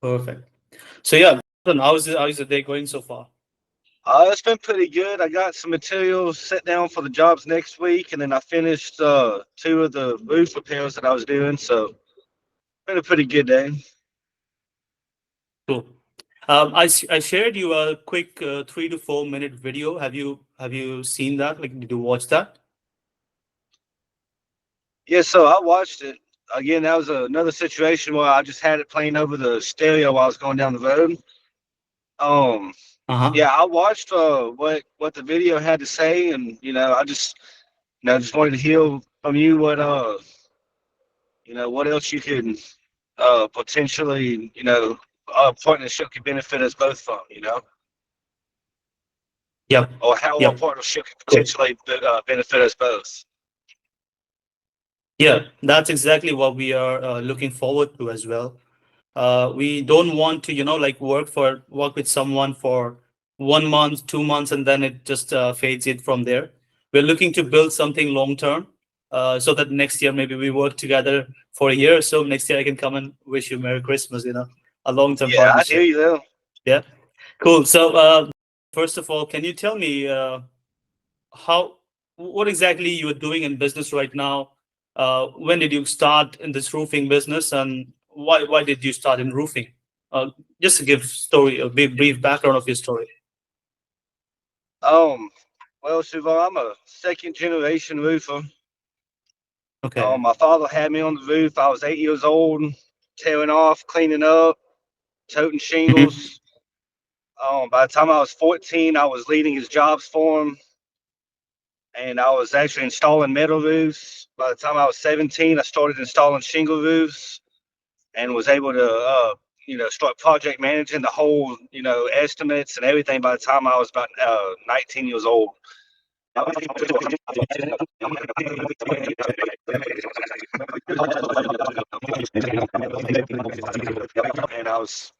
Perfect. So yeah, how's the day going so far? It's been pretty good. I got some materials set down for the jobs next week, and then I finished two of the roof repairs that I was doing. So, been a pretty good day. Cool. I shared you a quick 3 to 4 minute video. Have you seen that? Like, did you watch that? Yeah, so I watched it. Again, that was another situation where I just had it playing over the stereo while I was going down the road. Um, Uh huh. yeah, I watched what the video had to say, and I just just wanted to hear from you what else you could potentially partnership could benefit us both from, Yep. or how a Yep. partnership could Cool. potentially benefit us both. Yeah, that's exactly what we are looking forward to as well. We don't want to, like work with someone for 1 month, 2 months, and then it just fades it from there. We're looking to build something long term, so that next year maybe we work together for a year or so. Next year I can come and wish you Merry Christmas. A long term Yeah, I hear partnership. you though. Yeah, cool. So first of all, can you tell me how what exactly you are doing in business right now? When did you start in this roofing business, and why did you start in roofing? Uh, just to give story a brief background of your story. Um, well, Siobhan, I'm a second generation roofer. Okay. My father had me on the roof. I was 8 years old, tearing off, cleaning up, toting Mhm. shingles. By the time I was 14, I was leading his jobs for him, and I was actually installing metal roofs. By the time I was 17, I started installing shingle roofs and was able to, start project managing the whole, estimates and everything by the time I was about 19 years old. And I was,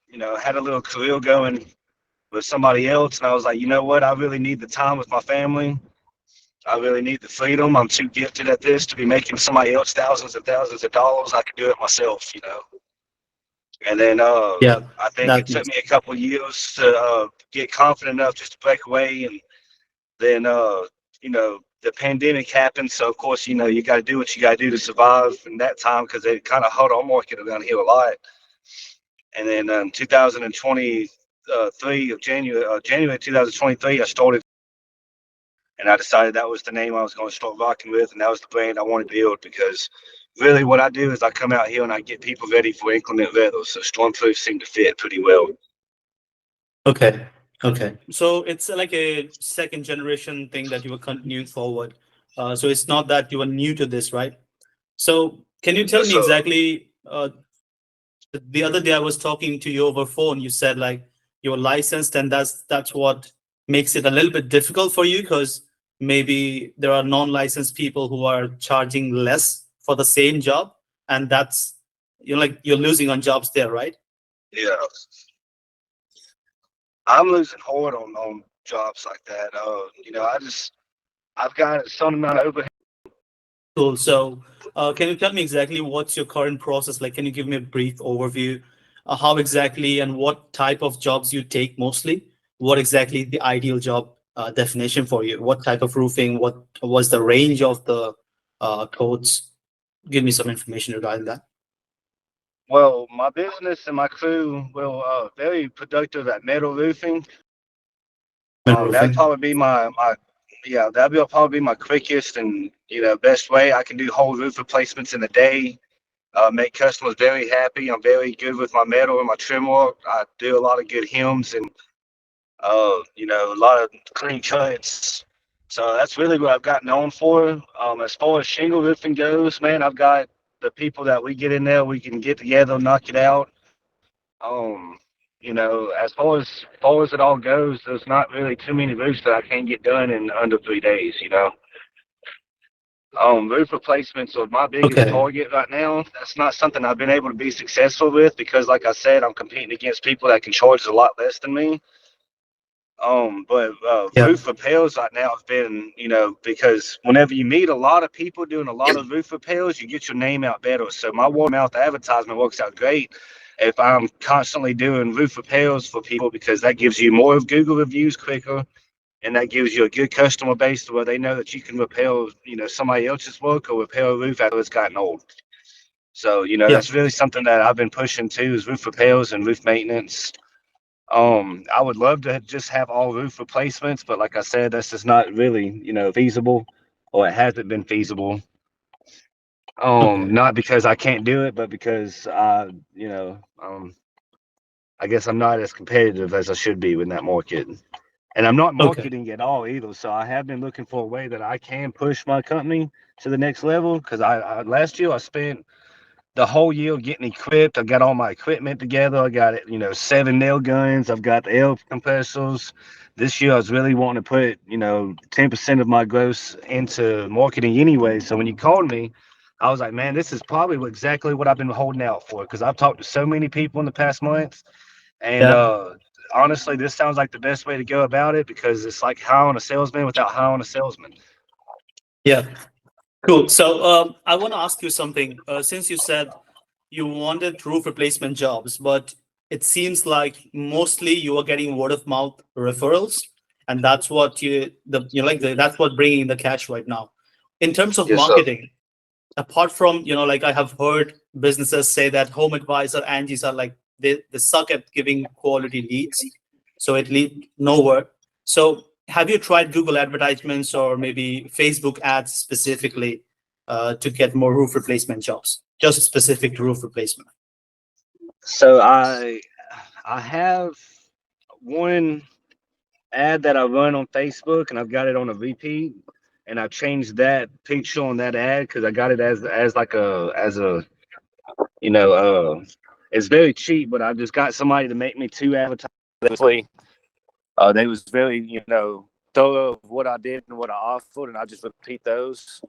had a little career going with somebody else, and I was like, you know what? I really need the time with my family. I really need the freedom. I'm too gifted at this to be making somebody else thousands and thousands of dollars. I could do it myself. And then Yeah, I think it that took makes me a couple of years to get confident enough just to break away. And then, the pandemic happened. So, of course, you got to do what you got to do to survive in that time because it kind of hurt our market around here a lot. And then 2023 of January 2023, I started, and I decided that was the name I was going to start rocking with, and that was the brand I wanted to build because really what I do is I come out here and I get people ready for inclement weather. So stormproof seemed to fit pretty well. okay. Okay. So it's like a second generation thing that you were continuing forward. So it's not that you were new to this, right? So can you tell Yes, me sir. exactly? The other day I was talking to you over phone. You said like you're licensed, and that's what makes it a little bit difficult for you because maybe there are non-licensed people who are charging less for the same job, and that's you're losing on jobs there, right? Yeah, I'm losing hard on jobs like that. I've got some amount of overhead. Cool. So, can you tell me exactly what's your current process like? Can you give me a brief overview? How exactly and what type of jobs you take mostly? What exactly the ideal job definition for you? What type of roofing? What was the range of the codes? Give me some information regarding that. Well, my business and my crew will very productive at metal roofing. Metal That'd roofing. probably be my yeah, that'd be probably my quickest and best way. I can do whole roof replacements in a day. Make customers very happy. I'm very good with my metal and my trim work. I do a lot of good hems and a lot of clean cuts. So that's really what I've got known for. As far as shingle roofing goes, man, I've got the people that we get in there, we can get together, knock it out. Um, as far as it all goes, there's not really too many roofs that I can't get done in under 3 days. Roof replacements are my biggest Okay. target right now. That's not something I've been able to be successful with because, like I said, I'm competing against people that can charge a lot less than me. But Yeah. roof repairs right now have been, because whenever you meet a lot of people doing a lot of roof repairs, you get your name out better. So my word of mouth advertisement works out great. if I'm constantly doing roof repairs for people, because that gives you more of Google reviews quicker, and that gives you a good customer base to where they know that you can repair, somebody else's work or repair a roof after it's gotten old. So, Yeah. that's really something that I've been pushing too, is roof repairs and roof maintenance. I would love to just have all roof replacements, but like I said, that's just not really, feasible, or it hasn't been feasible. Okay. Not because I can't do it, but because I guess I'm not as competitive as I should be with that market. And I'm not Okay. marketing at all either. So I have been looking for a way that I can push my company to the next level. Because I last year I spent the whole year getting equipped. I got all my equipment together. I got it, 7 nail guns. I've got the air compressors. This year I was really wanting to put, 10% of my gross into marketing anyway. So when you called me, I was like, man, this is probably exactly what I've been holding out for. Because I've talked to so many people in the past month, and Yeah. honestly, this sounds like the best way to go about it, because it's like hiring a salesman without hiring a salesman. Yeah. Cool. So I want to ask you something. Since you said you wanted roof replacement jobs, but it seems like mostly you are getting word of mouth referrals, and that's what that's what bringing the cash right now. In terms of Yes, sir. marketing, apart from like I have heard businesses say that Home Advisor, Angie's are like they suck at giving quality leads, so it lead nowhere. So have you tried Google advertisements or maybe Facebook ads specifically to get more roof replacement jobs, just specific to roof replacement? So I have one ad that I run on Facebook, and I've got it on a repeat, and I've changed that picture on that ad because I got it as like a you know it's very cheap, but I just got somebody to make me two advertisements. They was very, thorough of what I did and what I offered, and I just repeat those.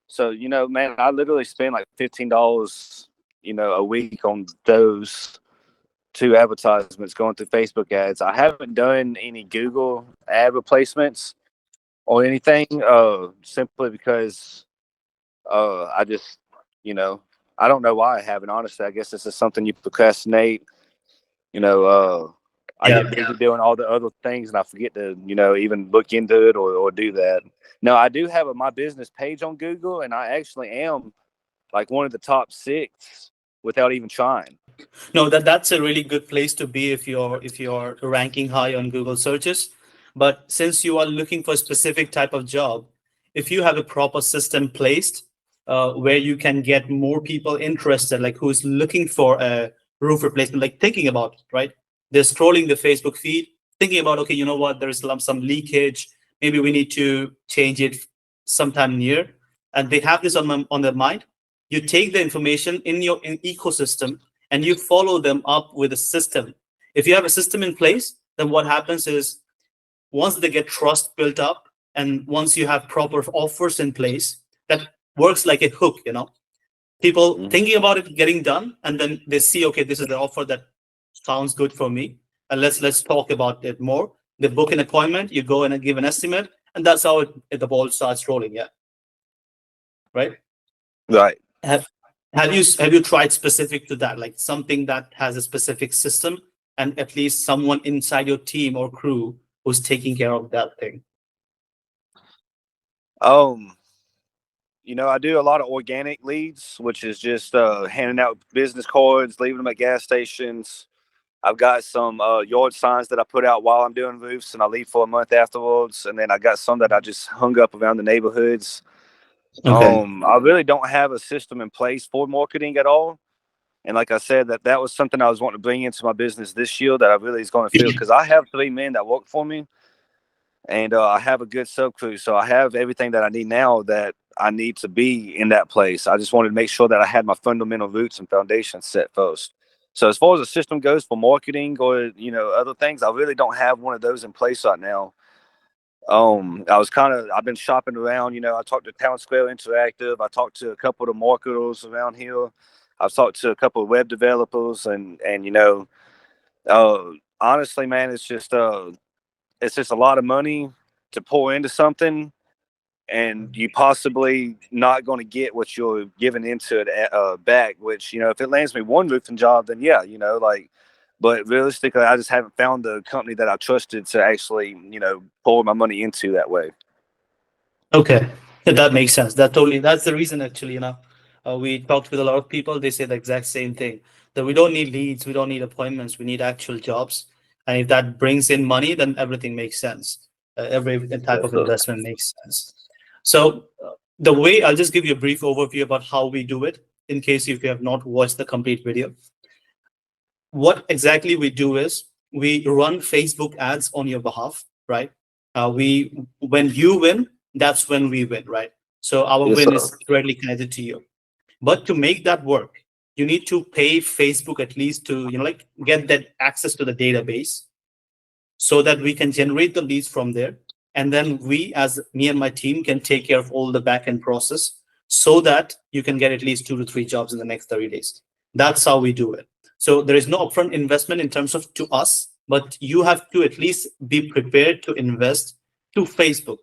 So, man, I literally spend like $15, a week on those two advertisements going through Facebook ads. I haven't done any Google ad replacements or anything, simply because I just, you know, I don't know why I haven't. Honestly, I guess this is something you procrastinate. You know, I Yeah. get busy doing all the other things, and I forget to, even look into it or do that. No, I do have my business page on Google, and I actually am like one of the top 6 without even trying. No, that's a really good place to be if you're ranking high on Google searches. But since you are looking for a specific type of job, if you have a proper system placed where you can get more people interested, like who's looking for a roof replacement, like thinking about it, right? They're scrolling the Facebook feed, thinking about, okay, you know what, there is some leakage. Maybe we need to change it sometime near, and they have this on their mind. You take the information in your ecosystem and you follow them up with a system. If you have a system in place, then what happens is once they get trust built up and once you have proper offers in place, that works like a hook, People Mhm. thinking about it getting done, and then they see, okay, this is the offer that sounds good for me. And let's talk about it more. They book an appointment, you go and give an estimate, and that's how the ball starts rolling. Yeah. Right. Right. Have have you tried specific to that, like something that has a specific system and at least someone inside your team or crew who's taking care of that thing? Um, I do a lot of organic leads, which is just handing out business cards, leaving them at gas stations. I've got some yard signs that I put out while I'm doing roofs, and I leave for a month afterwards. And then I got some that I just hung up around the neighborhoods. Okay. I really don't have a system in place for marketing at all. And like I said, that was something I was wanting to bring into my business this year that I really is going to feel, because I have 3 men that work for me, and I have a good sub crew. So I have everything that I need now that I need to be in that place. I just wanted to make sure that I had my fundamental roots and foundation set first. So as far as the system goes for marketing or other things, I really don't have one of those in place right now. I've been shopping around. I talked to Town Square Interactive. I talked to a couple of the marketers around here. I've talked to a couple of web developers, and uh, honestly, man, it's just a lot of money to pour into something and you possibly not going to get what you're giving into it back. Which, if it lands me one roofing job, then yeah, like. But realistically, I just haven't found the company that I trusted to actually, pour my money into that way. Okay, yeah, that makes sense. That's the reason actually, we talked with a lot of people. They say the exact same thing, that we don't need leads, we don't need appointments, we need actual jobs. And if that brings in money, then everything makes sense. Every type Yes, of sir. investment makes sense. So the way I'll just give you a brief overview about how we do it in case if you have not watched the complete video. What exactly we do is we run Facebook ads on your behalf, right? We When you win, that's when we win, right? So our Yes, win sir. is directly connected to you. But to make that work, you need to pay Facebook at least to like get that access to the database so that we can generate the leads from there. And then we, as me and my team, can take care of all the back end process so that you can get at least 2 to 3 jobs in the next 30 days. That's how we do it. So there is no upfront investment in terms of to us, but you have to at least be prepared to invest to Facebook.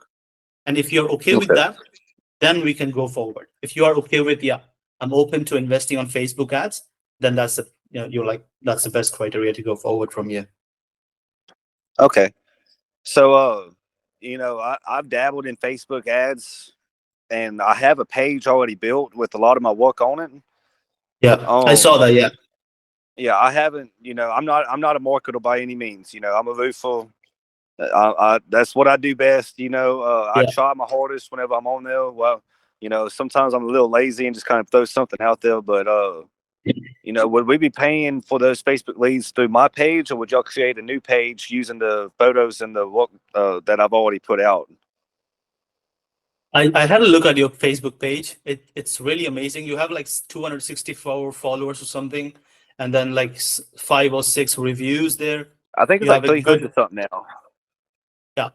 And if you're okay with Okay. that, then we can go forward. If you are okay with, yeah, I'm open to investing on Facebook ads, then that's the you're like that's the best criteria to go forward from here. Okay. So, I've dabbled in Facebook ads, and I have a page already built with a lot of my work on it. Yeah, I saw Um, that. Yeah. yeah, I haven't. I'm not a marketer by any means. I'm a roofer. That's what I do best. I Yeah. try my hardest whenever I'm on there. Well, sometimes I'm a little lazy and just kind of throw something out there. But would we be paying for those Facebook leads through my page, or would y'all create a new page using the photos and the work that I've already put out? I had a look at your Facebook page. It's really amazing. You have like 264 followers or something, and then like 5 or 6 reviews there. I think it's You have like a good, 300 something now. yeah,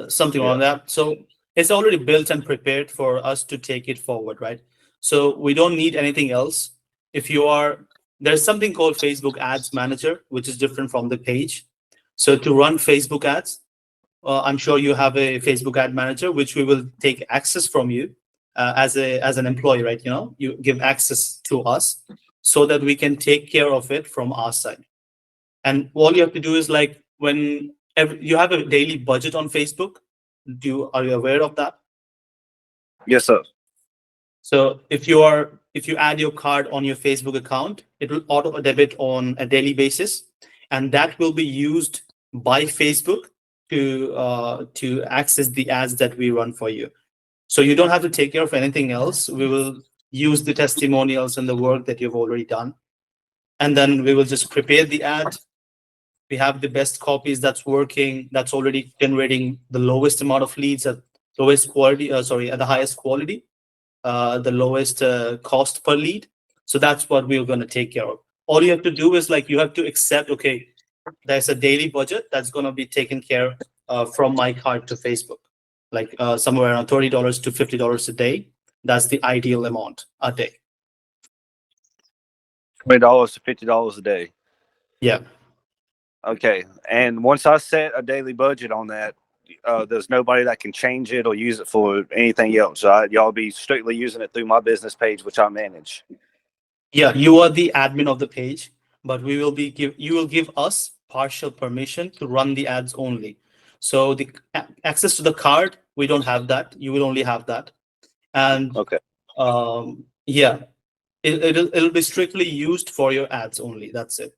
something Yeah. on that. So it's already built and prepared for us to take it forward, right? So we don't need anything else. If you are, there's something called Facebook Ads Manager, which is different from the page. So to run Facebook ads, I'm sure you have a Facebook ad manager, which we will take access from you as an employee, right? You give access to us so that we can take care of it from our side. And all you have to do is like you have a daily budget on Facebook. Are you aware of that? Yes, sir. So if you add your card on your Facebook account, it will auto debit on a daily basis, and that will be used by Facebook to access the ads that we run for you. So you don't have to take care of anything else. We will use the testimonials and the work that you've already done, and then we will just prepare the ad. We have the best copies that's working, that's already generating the lowest amount of leads at lowest quality. Sorry, at the highest quality, the lowest cost per lead. So that's what we're going to take care of. All you have to do is like you have to accept, okay, there's a daily budget that's going to be taken care from my card to Facebook, like somewhere around $30 to $50 a day. That's the ideal amount a day. $20 to $50 a day. Yeah. Okay. And once I set a daily budget on that, there's nobody that can change it or use it for anything else. Y'all be strictly using it through my business page, which I manage. Yeah, you are the admin of the page, but you will give us partial permission to run the ads only. So the access to the card, we don't have that. You will only have that. And Okay. yeah, it'll be strictly used for your ads only. That's it.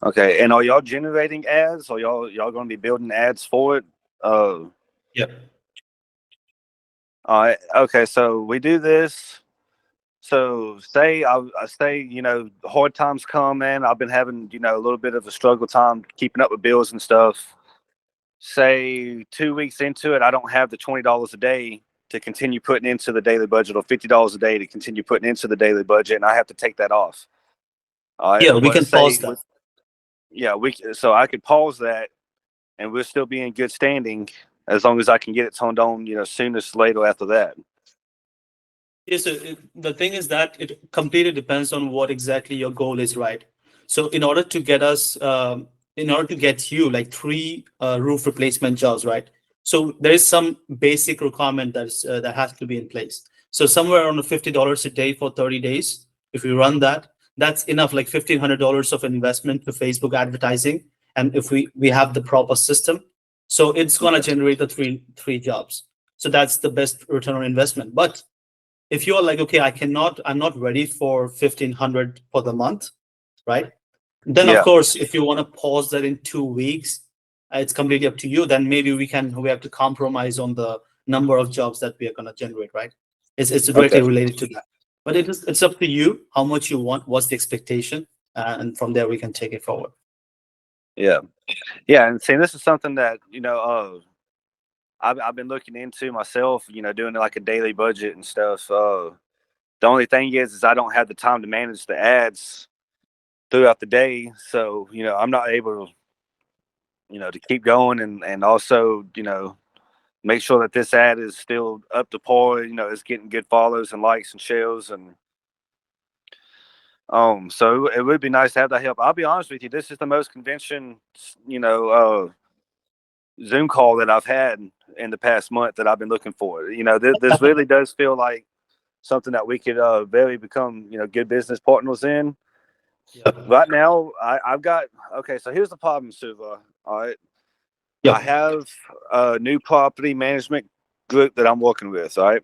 Okay. And are y'all generating ads, or y'all going to be building ads for it? Yeah. All right. Okay. So we do this. So I say, hard times come, man. I've been having, a little bit of a struggle time keeping up with bills and stuff. Say 2 weeks into it, I don't have the $20 a day to continue putting into the daily budget, or $50 a day to continue putting into the daily budget, and I have to take that off. All right. Yeah, we But can pause that. so I could pause that, and we'll still be in good standing as long as I can get it turned on, soonest later after that. Yes, so the thing is that it completely depends on what exactly your goal is, right? So in order to get you like 3 roof replacement jobs, right? So there is some basic requirement that has to be in place. So somewhere around $50 a day for 30 days. If we run that, that's enough, like $1,500 of investment to Facebook advertising. And if we have the proper system, so it's gonna generate the three jobs. So that's the best return on investment. But if you're like, okay, I'm not ready for 1,500 for the month, right? Then of Yeah. course, if you want to pause that in 2 weeks, it's completely up to you. Then maybe we have to compromise on the number of jobs that we are going to generate, right? It's directly Okay. related to that. But it's up to you how much you want, what's the expectation, and from there we can take it forward. Yeah. Yeah. And see, this is something that, I've been looking into myself, doing like a daily budget and stuff. The only thing is I don't have the time to manage the ads throughout the day. So, I'm not able to keep going and also, make sure that this ad is still up to par, it's getting good follows and likes and shares. And so it would be nice to have that help. I'll be honest with you, this is the most convention, Zoom call that I've had in the past month that I've been looking for. This really does feel like something that we could very become, good business partners in. Yep. Right now, I've got, okay, so here's the problem, Suva. All right. Yep. I have a new property management group that I'm working with. All right.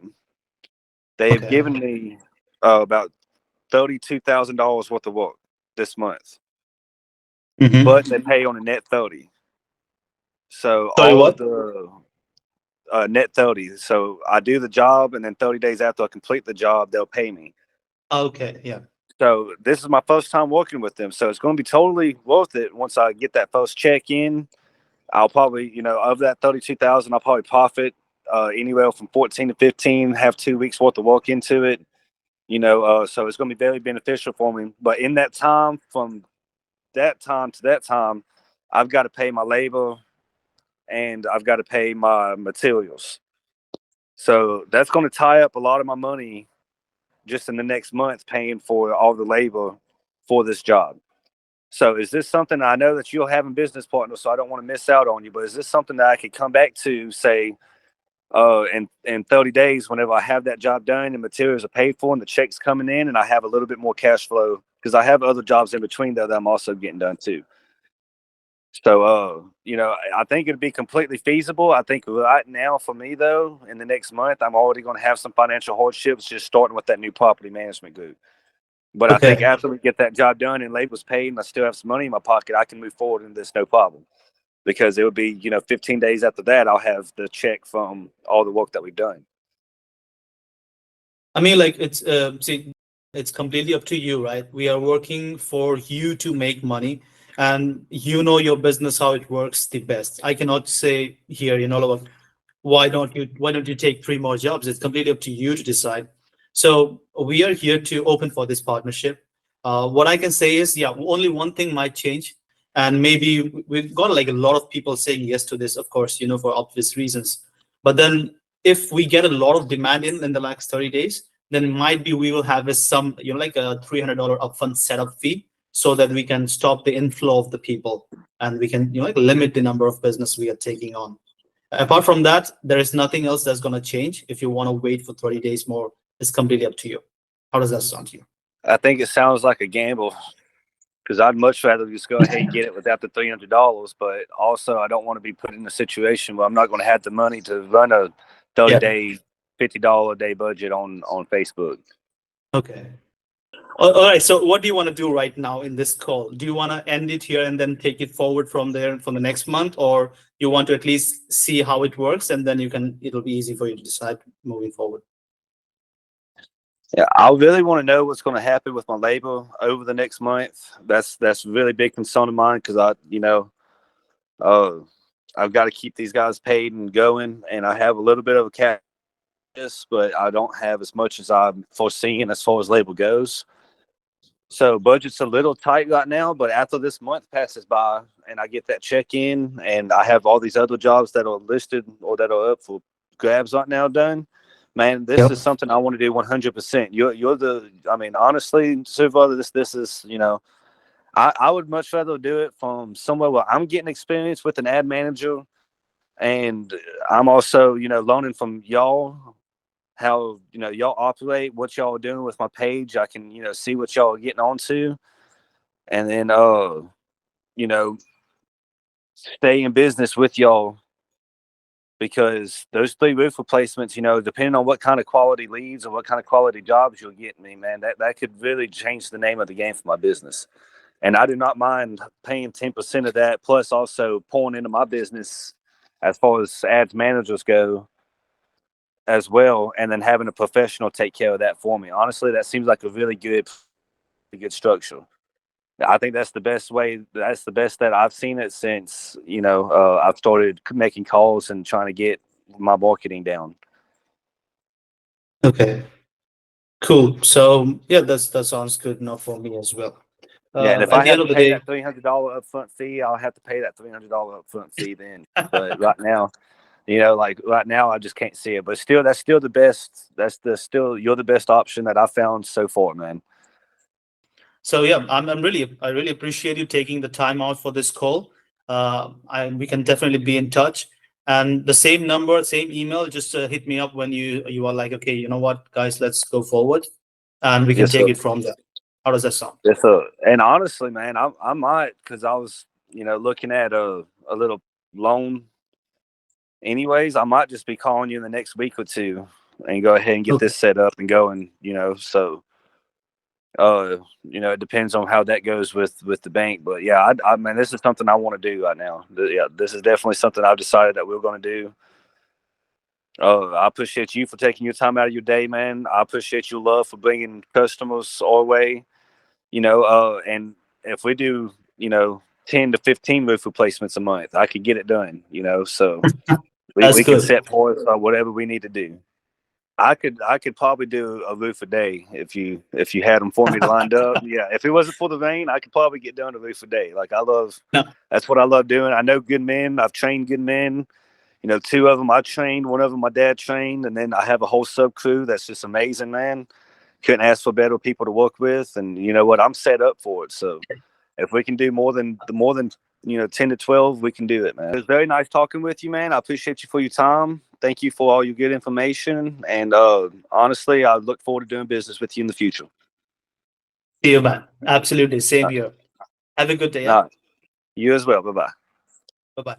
They've Okay. given me about $32,000 worth of work this month, Mhm. but they pay on a net 30. So Sorry, all of what? the net 30. So I do the job, and then 30 days after I complete the job, they'll pay me. Okay, yeah. So this is my first time working with them. So it's going to be totally worth it once I get that first check in. I'll probably, of that 32,000, I'll probably profit anywhere from 14 to 15, have 2 weeks worth of work into it. So it's going to be very beneficial for me. But in that time, from that time to that time, I've got to pay my labor and I've got to pay my materials. So that's going to tie up a lot of my money just in the next month paying for all the labor for this job. So is this something, I know that you'll have a business partner, so I don't want to miss out on you, but is this something that I could come back to, say, in 30 days, whenever I have that job done and materials are paid for and the check's coming in and I have a little bit more cash flow, because I have other jobs in between there that I'm also getting done too. So, I think it'd be completely feasible. I think right now for me, though, in the next month, I'm already going to have some financial hardships just starting with that new property management group. But I think Okay. after we get that job done and label's paid and I still have some money in my pocket, I can move forward in this no problem. Because it would be, 15 days after that, I'll have the check from all the work that we've done. I mean, like it's completely up to you, right? We are working for you to make money, and you know your business how it works the best. I cannot say here, like, why don't you take three more jobs? It's completely up to you to decide. So we are here to open for this partnership. What I can say is, yeah, only one thing might change, and maybe we've got like a lot of people saying yes to this, of course, for obvious reasons. But then if we get a lot of demand in the next 30 days, then might be we will have some, like a $300 upfront setup fee so that we can stop the inflow of the people and we can, like limit the number of business we are taking on. Apart from that, there is nothing else that's going to change. If you want to wait for 30 days more, it's completely up to you. How does that sound to you? I think it sounds like a gamble because I'd much rather just go ahead and get it without the $300. But also, I don't want to be put in a situation where I'm not going to have the money to run a 30-day, $50 a day budget on Facebook. Okay. All right. So what do you want to do right now in this call? Do you want to end it here and then take it forward from there for the next month, or you want to at least see how it works and then it'll be easy for you to decide moving forward? Yeah, I really want to know what's going to happen with my labor over the next month. That's a really big concern of mine because I've got to keep these guys paid and going, and I have a little bit of a cash, but I don't have as much as I'm foreseeing as far as labor goes. So budget's a little tight right now, but after this month passes by and I get that check in and I have all these other jobs that are listed or that are up for grabs right now done, man, this is something I want to do 100%. Honestly, Siva, this is, I would much rather do it from somewhere where I'm getting experience with an ad manager And I'm also, learning from y'all how, y'all operate, what y'all are doing with my page. I can, see what y'all are getting onto, and then, stay in business with y'all, because those 3 roof replacements, depending on what kind of quality leads or what kind of quality jobs you'll get me, man, that could really change the name of the game for my business. And I do not mind paying 10% of that, plus also pouring into my business as far as ads managers go as well, and then having a professional take care of that for me. Honestly, that seems like a really good structure. I think that's the best way. That's the best that I've seen it since, I've started making calls and trying to get my marketing down. Okay, cool. So yeah, that sounds good enough for me as well. Yeah, and if At I the have end to of the pay day, that $300 upfront fee, I'll have to pay that $300 upfront fee then. But right now, like right now, I just can't see it. But still, that's still the best. You're the best option that I found so far, man. so yeah, I really appreciate you taking the time out for this call. We can definitely be in touch. And the same number, same email, just hit me up when you are like, okay, you know what, guys, let's go forward, and we can Yes, take sir. it from there. How does that sound? Yes, sir. And honestly, man, I might, because I was, looking at a little loan. Anyways, I might just be calling you in the next week or two and go ahead and get Okay. this set up and going. So it depends on how that goes with the bank. But yeah, I mean, this is something I want to do right now. Yeah, this is definitely something I've decided that we're going to do. I appreciate you for taking your time out of your day, man. I appreciate your love for bringing customers our way. And if we do, 10 to 15 roof replacements a month, I could get it done. So That's we can good. set for us whatever we need to do. I could probably do a roof a day if you had them for me lined up. Yeah, if it wasn't for the rain, I could probably get done a roof a day. Like No, that's what I love doing. I know good men. I've trained good men. 2 of them I trained, 1 of them my dad trained, and then I have a whole sub crew that's just amazing, man. Couldn't ask for better people to work with, and you know what? I'm set up for it. So if we can do more than 10 to 12, we can do it, man. It was very nice talking with you, man. I appreciate you for your time. Thank you for all your good information, and honestly, I look forward to doing business with you in the future. see you, man. Absolutely, same here. Have a good day. Yeah. Nah, you as well. Bye bye. Bye bye.